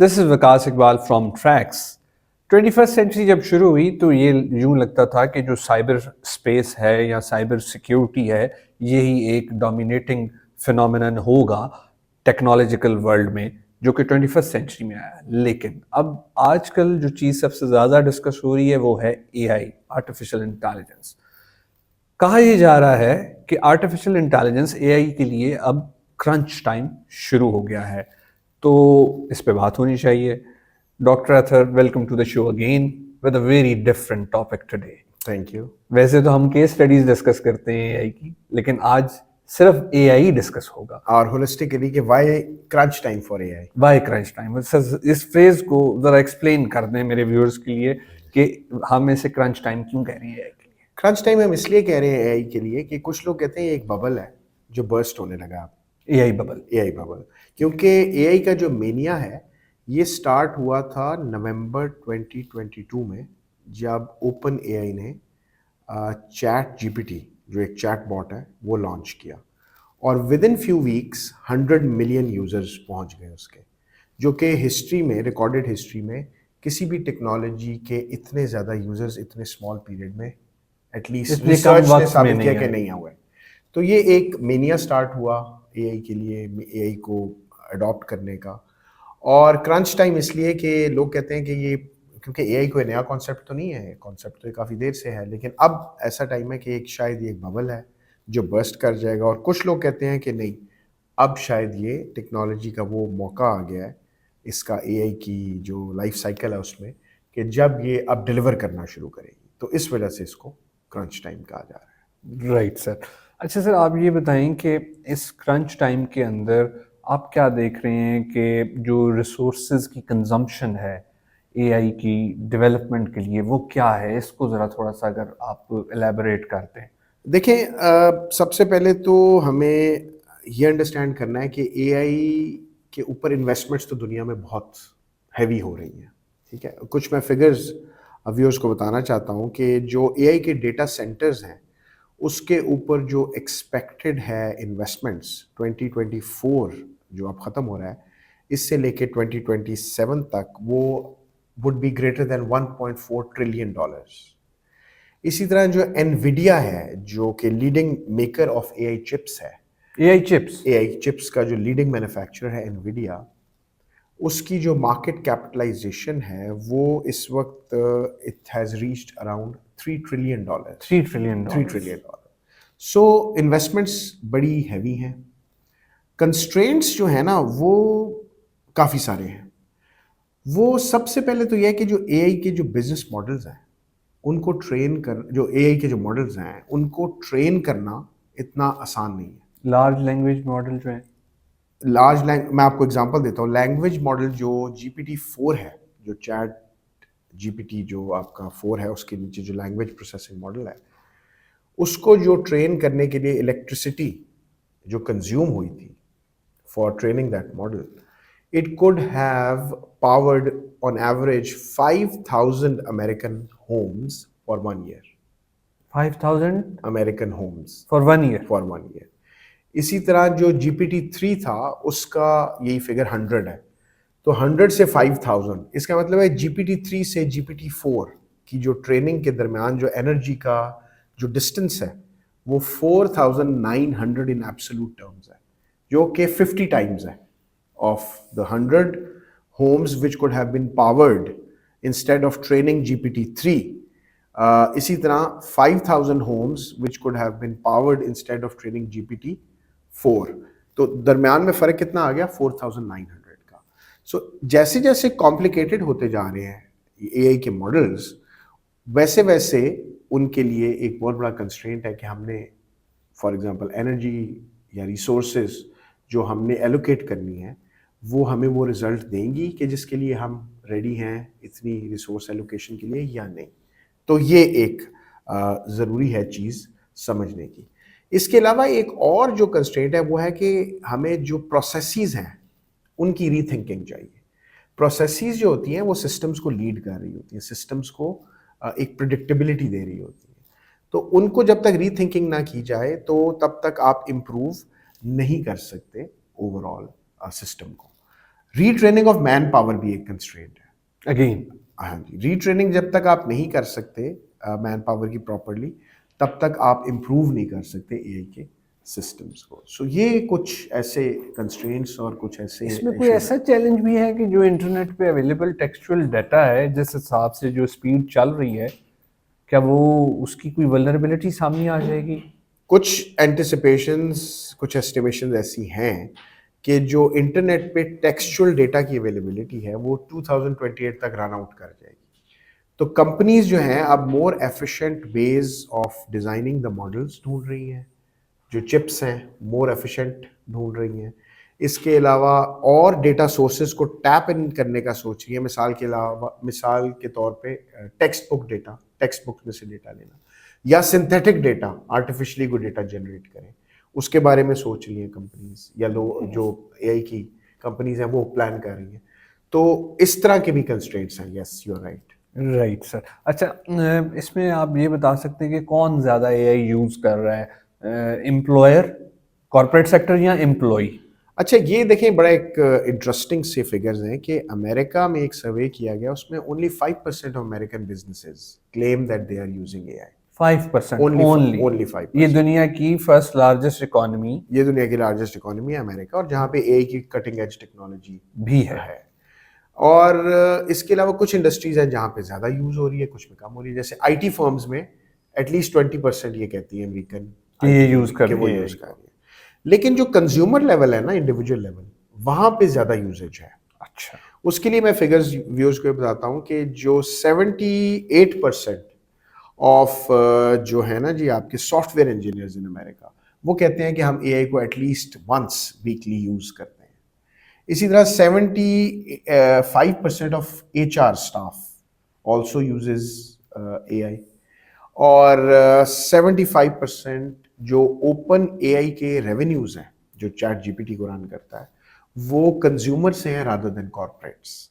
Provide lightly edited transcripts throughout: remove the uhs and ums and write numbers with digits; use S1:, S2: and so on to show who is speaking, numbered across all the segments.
S1: This is Vikas Iqbal from Tracks. 21st century जब शुरू हुई तो ये यूँ लगता था कि जो साइबर स्पेस है या साइबर सिक्योरिटी है, यही एक डोमिनेटिंग फिनोमेनन होगा टेक्नोलॉजिकल वर्ल्ड में, जो कि 21st सेंचुरी में आया। लेकिन अब आजकल जो चीज़ सबसे ज़्यादा डिस्कस हो रही है वो है एआई, आर्टिफिशियल इंटेलिजेंस। कहा यह जा रहा है कि आर्टिफिशियल इंटेलिजेंस एआई के लिए अब क्रंच टाइम शुरू हो गया है, तो इस पे बात होनी चाहिए। Doctor Athar, welcome to the show again with a very different topic today.
S2: Thank you.
S1: वैसे तो हम केस स्टडीज डिस्कस करते हैं एआई की, लेकिन आज सिर्फ एआई डिस्कस होगा।
S2: और होलिस्टिकली कि why crunch time for AI.
S1: Why crunch time, इस फ्रेज को जरा एक्सप्लेन कर दें मेरे व्यूअर्स के लिए कि हम इसे क्रंच टाइम क्यों कह रहे हैं एआई के लिए।
S2: क्रंच टाइम हम इसलिए कह रहे हैं एआई के लिए कि कुछ लोग कहते हैं एक बबल है जो बर्स्ट होने लगा अब।
S1: AI bubble.
S2: एआई बबल, क्योंकि एआई का जो मेनिया है ये स्टार्ट हुआ था नवंबर 2022 में, जब ओपन एआई ने चैट जीपीटी, जो एक चैट बॉट है, वो लॉन्च किया। और with in few weeks 100 million users पहुंच गए उसके, जो कि हिस्ट्री में, रिकॉर्डेड हिस्ट्री में किसी भी टेक्नोलॉजी के इतने ज़्यादा यूजर्स इतने स्मॉल पीरियड में एटलीस्ट
S1: इतने कम
S2: रिसर्च ने
S1: वक्त में
S2: साबित
S1: नहीं
S2: किया कि
S1: आए।
S2: नहीं हुआ है। तो ये एक मेनिया स्टार्ट हुआ एआई के लिए, एआई को अडॉप्ट करने का। और क्रंच टाइम इसलिए कि लोग कहते हैं कि ये, क्योंकि एआई कोई नया कॉन्सेप्ट तो नहीं है, कॉन्सेप्ट तो काफ़ी देर से है, लेकिन अब ऐसा टाइम है कि एक शायद ये एक बबल है जो बर्स्ट कर जाएगा। और कुछ लोग कहते हैं कि नहीं, अब शायद ये टेक्नोलॉजी का वो मौका आ गया है, इसका एआई की जो लाइफ साइकिल है उसमें, कि जब ये अब डिलीवर करना शुरू करेगी, तो इस वजह से इसको क्रंच टाइम कहा जा रहा है।
S1: Right sir. अच्छा सर, आप ये बताएं कि इस क्रंच टाइम के अंदर आप क्या देख रहे हैं कि जो रिसोर्सेज की कंजम्पशन है एआई की डेवलपमेंट के लिए, वो क्या है? इसको ज़रा थोड़ा सा अगर आप एलैबोरेट करते हैं।
S2: देखें, सबसे पहले तो हमें ये अंडरस्टैंड करना है कि एआई के ऊपर इन्वेस्टमेंट्स तो दुनिया में बहुत हैवी हो रही हैं। ठीक है, कुछ मैं फिगर्स व्यूअर्स को बताना चाहता हूँ कि जो एआई के डेटा सेंटर्स हैं उसके ऊपर जो एक्सपेक्टेड है इन्वेस्टमेंट्स 2024 जो अब ख़त्म हो रहा है, इससे लेके 2027 तक, वो would be greater than 1.4 trillion dollars. इसी तरह जो एनविडिया है, जो कि leading maker of AI chips है, एआई चिप्स का जो लीडिंग मैन्युफैक्चरर है एनविडिया, उसकी जो मार्केट कैपिटलाइजेशन है वो इस वक्त it has reached around 3 trillion dollar.
S1: 3 trillion
S2: 3 trillion dollar. So investments बड़ी हैवी हैं। कंस्ट्रेंट्स जो है ना वो काफ़ी सारे हैं। वो सबसे पहले तो यह है कि जो एआई के जो बिजनेस मॉडल्स हैं उनको ट्रेन कर, जो एआई के जो मॉडल्स हैं उनको ट्रेन करना इतना आसान नहीं है।
S1: लार्ज लैंग्वेज मॉडल जो है,
S2: मैं आपको एग्जांपल देता हूँ। लैंग्वेज मॉडल जो GPT-4 है, जो चैट जीपीटी जो आपका 4 है, उसके नीचे जो लैंग्वेज प्रोसेसिंग मॉडल है, उसको जो ट्रेन करने के लिए इलेक्ट्रिसिटी जो कंज्यूम हुई थी for training that model, it could have powered on average 5,000 American homes for 1 year.
S1: 5,000
S2: American homes
S1: for 1 year.
S2: for 1 year. इसी तरह जो GPT-3 था उसका यही फिगर 100 है। तो 100 से 5,000, इसका मतलब है GPT-3 से GPT-4 की जो ट्रेनिंग के दरमियान जो एनर्जी का जो डिस्टेंस है वो 4,900 इन एब्सोल्यूट टर्म्स है, जो कि 50 टाइम्स है of the 100 homes which could have been powered instead of training GPT-3. इसी तरह 5,000 homes which could have been powered instead of training GPT-4. तो दरमियान में फ़र्क कितना आ गया? 4,900 का। सो जैसे जैसे कॉम्प्लिकेटेड होते जा रहे हैं एआई के मॉडल्स, वैसे वैसे उनके लिए एक बहुत बड़ा कंस्ट्रेंट है कि हमने फॉर एग्जांपल एनर्जी या रिसोर्सेज जो हमने एलोकेट करनी है वो हमें वो रिजल्ट देंगी कि जिसके लिए हम रेडी हैं इतनी रिसोर्स एलोकेशन के लिए या नहीं। तो ये एक ज़रूरी है चीज़ समझने की। इसके अलावा एक और जो कंस्ट्रेंट है वो है कि हमें जो प्रोसेसेस हैं उनकी रीथिंकिंग चाहिए। प्रोसेसेस जो होती हैं वो सिस्टम्स को लीड कर रही होती हैं, सिस्टम्स को एक प्रिडिक्टेबिलिटी दे रही होती है। तो उनको जब तक रीथिंकिंग ना की जाए तो तब तक आप इम्प्रूव नहीं कर सकते ओवरऑल सिस्टम को। रीट्रेनिंग ऑफ मैन पावर भी एक कंस्ट्रेंट है।
S1: अगेन।
S2: हाँ जी, रीट्रेनिंग जब तक आप नहीं कर सकते मैन पावर की प्रॉपरली, तब तक आप इम्प्रूव नहीं कर सकते एआई के सिस्टम्स को। सो ये कुछ ऐसे कंस्ट्रेंट्स और कुछ ऐसे
S1: इसमें कोई
S2: issues
S1: ऐसा चैलेंज भी है कि जो इंटरनेट पे अवेलेबल टेक्सचुअल डाटा है, जिस हिसाब से जो स्पीड चल रही है, क्या वो उसकी कोई वल्नरेबिलिटी सामने आ जाएगी?
S2: कुछ एंटिसिपेशंस, कुछ एस्टिमेशंस ऐसी हैं कि जो इंटरनेट पे टेक्सचुअल डेटा की अवेलेबिलिटी है वो 2028 तक रन आउट कर जाएगी। तो कंपनीज जो हैं अब more efficient ways of designing the models ढूंढ रही हैं, जो चिप्स हैं मोर एफिशिएंट ढूंढ रही हैं। इसके अलावा और डेटा सोर्सेज को टैप इन करने का सोच रही है। मिसाल के तौर पे टेक्स्ट बुक में से डेटा लेना, या सिंथेटिक डेटा, आर्टिफिशियली कोई डेटा जनरेट करें, उसके बारे में सोच रही हैं कंपनीज, या जो एआई की कंपनीज हैं वो प्लान कर रही हैं। तो इस तरह के भी कंस्ट्रेंट्स हैं। Yes, you are right.
S1: Right sir. अच्छा, इसमें आप ये बता सकते हैं कि कौन ज़्यादा एआई यूज़ कर रहा है, एम्प्लॉयर, कॉर्पोरेट सेक्टर या एम्प्लॉय?
S2: अच्छा, ये देखें, बड़ा एक इंटरेस्टिंग से फिगर्स हैं कि अमेरिका में एक सर्वे किया गया, उसमें only 5% of American businesses claim that they are using AI.
S1: 5%
S2: only
S1: only?
S2: Only 5%।
S1: ये दुनिया की फर्स्ट लार्जेस्ट इकोनॉमी
S2: ये दुनिया की लार्जेस्ट इकोनॉमी है अमेरिका, और जहाँ पे एआई की कटिंग एज टेक्नोलॉजी
S1: भी है।
S2: और इसके अलावा कुछ इंडस्ट्रीज हैं जहाँ पे ज़्यादा यूज़ हो रही है, कुछ में कम हो रही है। जैसे आईटी फर्म्स में एटलीस्ट 20% ये कहती है अमेरिकन
S1: कि ये यूज़ कर
S2: कि वो
S1: रही है
S2: यूज़ कर रही है। लेकिन जो कंज्यूमर लेवल है ना, इंडिविजुअल लेवल, वहाँ पे ज़्यादा यूजेज है।
S1: अच्छा।
S2: उसके लिए मैं फिगर्स व्यूअर्स को बताता हूँ कि जो 78% ऑफ जो है ना जी आपके सॉफ्टवेयर इंजीनियर्स इन अमेरिका, वो कहते हैं कि हम एआई को एटलीस्ट वंस वीकली यूज़ करते हैं। इसी तरह 75% of HR staff also uses AI, और 75% जो ओपन एआई के रेवेन्यूज हैं, जो चैट जीपीटी को रन करता है, वो कंज्यूमर से हैं रादर देन कॉर्पोरेट्स।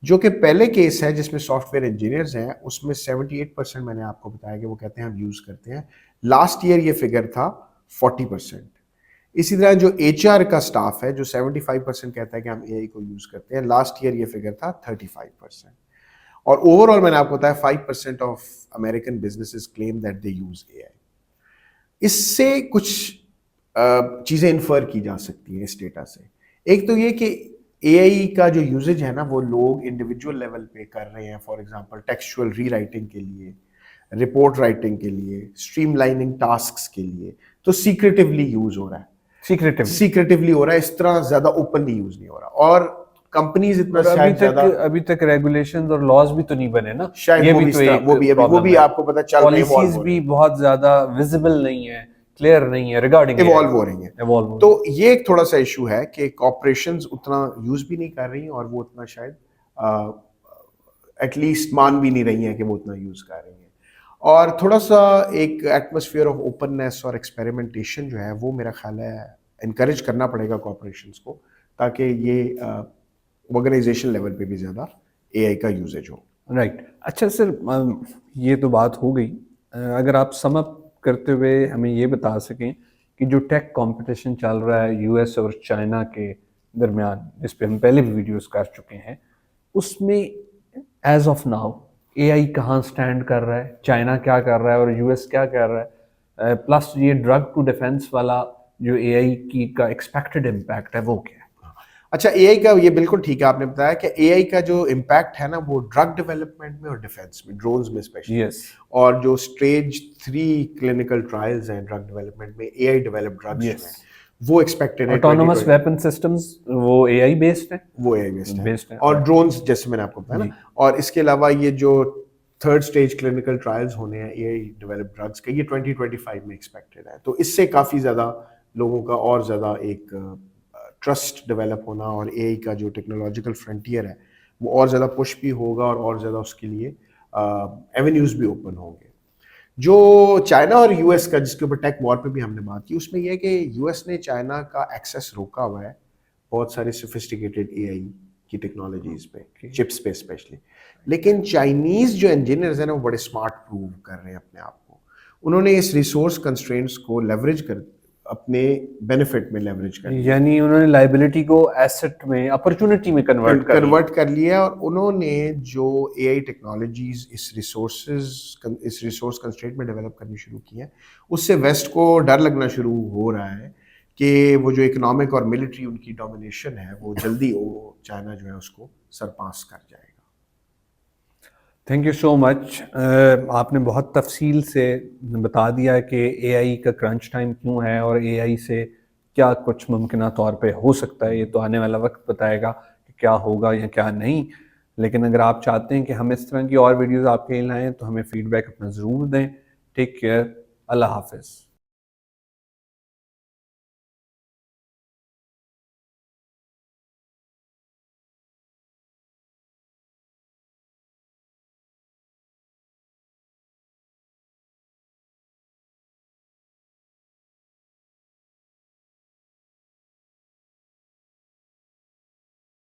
S2: जो कि पहले केस है जिसमें सॉफ्टवेयर इंजीनियर्स हैं, उसमें 78% मैंने आपको बताया कि वो कहते हैं हम यूज करते हैं। लास्ट ईयर ये फिगर था 40%। इसी तरह जो एचआर का स्टाफ है, जो 75% कहता है कि हम एआई को यूज करते हैं, लास्ट ईयर ये फिगर था 35%। और ओवरऑल मैंने आपको बताया 5% of American businesses claim that they use AI. इससे कुछ चीजें इन्फर की जा सकती हैं इस डेटा से। एक तो ये कि एआई का जो यूजेज है ना, वो लोग इंडिविजुअल लेवल पे कर रहे हैं। फॉर एग्जांपल टेक्सचुअल रीराइटिंग के लिए, रिपोर्ट राइटिंग के लिए, स्ट्रीमलाइनिंग टास्क्स के लिए, तो सीक्रेटिवली यूज हो रहा है। सीक्रेटिवली हो रहा है, इस तरह ज्यादा ओपनली यूज नहीं हो रहा। और कंपनीज इतना शायद
S1: अभी तक रेगुलेशंस और लॉज भी तो नहीं बने ना,
S2: शायद
S1: ये
S2: वो
S1: भी
S2: भी
S1: तो एक
S2: वो भी आपको पता चल रही है,
S1: पॉलिसीज भी बहुत ज्यादा विजिबल नहीं है, क्लियर नहीं है रिगार्डिंग
S2: इवॉल्व हो रही हैं। तो ये एक थोड़ा सा इशू है कि कॉर्पोरेशंस उतना यूज भी नहीं कर रही, और वो उतना शायद एटलीस्ट मान भी नहीं रही हैं कि वो उतना यूज कर रही हैं। और थोड़ा सा एक एटमॉस्फेयर ऑफ ओपननेस और एक्सपेरिमेंटेशन जो है, वो मेरा ख्याल है इनकरेज करना पड़ेगा कॉर्पोरेशंस को, ताकि ये ऑर्गेनाइजेशन लेवल पे भी ज़्यादा एआई का यूजेज हो।
S1: राइट। अच्छा सर, ये तो बात हो गई। अगर आप सम अप करते हुए हमें ये बता सकें कि जो टेक कंपटीशन चल रहा है यूएस और चाइना के दरमियान, जिस पे हम पहले भी वीडियोस कर चुके हैं, उसमें एज ऑफ नाउ एआई कहाँ स्टैंड कर रहा है, चाइना क्या कर रहा है और यूएस क्या कर रहा है, प्लस ये ड्रग टू डिफेंस वाला जो एआई की का एक्सपेक्टेड इम्पैक्ट है वो क्या है?
S2: अच्छा, एआई का ये बिल्कुल ठीक है, आपने बताया कि एआई का जो इम्पैक्ट है ना, वो ड्रग डेवलपमेंट में और डिफेंस में, ड्रोन्स में स्पेशली।
S1: Yes.
S2: और जो स्टेज 3 क्लिनिकल ट्रायल्स हैं ड्रग डेवलपमेंट में, एआई डेवलप्ड ड्रग्स
S1: Yes.
S2: हैं, वो एक्सपेक्टेड है।
S1: ऑटोनोमस वेपन सिस्टम्स वो एआई बेस्ड है,
S2: वो एआई बेस्ड है। और ड्रोन्स, जैसे मैंने आपको बताया ना, और इसके अलावा ये जो थर्ड स्टेज क्लिनिकल ट्रायल्स होने हैं एआई डेवलप्ड ड्रग्स के, ये 2025 में एक्सपेक्टेड है। तो इससे काफ़ी ज़्यादा लोगों का और ज़्यादा एक ट्रस्ट डेवलप होना, और एआई का जो टेक्नोलॉजिकल फ्रंटियर है वो और ज़्यादा पुश भी होगा, और ज़्यादा उसके लिए एवेन्यूज़ भी ओपन होंगे। जो चाइना और यूएस का, जिसके ऊपर टेक वॉर पे भी हमने बात की, उसमें यह है कि यूएस ने चाइना का एक्सेस रोका हुआ है बहुत सारे सोफिस्टिकेटेड एआई की टेक्नोलॉजीज पे, चिप्स पे स्पेशली। लेकिन चाइनीज जो इंजीनियर्स हैं ना, वो बड़े स्मार्ट प्रूव कर रहे हैं अपने आप को। उन्होंने इस रिसोर्स कंस्ट्रेंट्स को लेवरेज कर अपने बेनिफिट में लेवरेज कर लिया,
S1: यानी उन्होंने लाइबिलिटी को एसेट में, अपॉर्चुनिटी में कन्वर्ट कर लिया।
S2: कन्वर्ट कर लिया। और उन्होंने जो एआई टेक्नोलॉजीज इस रिसोर्स कंस्ट्रेंट में डेवलप करनी शुरू की है, उससे वेस्ट को डर लगना शुरू हो रहा है कि वो जो इकोनॉमिक और मिलिट्री उनकी डोमिनेशन है वो जल्दी वो चाइना जो है उसको सरपास कर जाएगा।
S1: Thank you so much. आपने बहुत तफसील से बता दिया कि एआई का क्रंच टाइम क्यों है और एआई से क्या कुछ मुमकिन तौर पे हो सकता है। ये तो आने वाला वक्त बताएगा कि क्या होगा या क्या नहीं। लेकिन अगर आप चाहते हैं कि हम इस तरह की और वीडियोस आपके लिए लाएं तो हमें फीडबैक अपना ज़रूर दें। Take care. अल्लाह हाफिज़।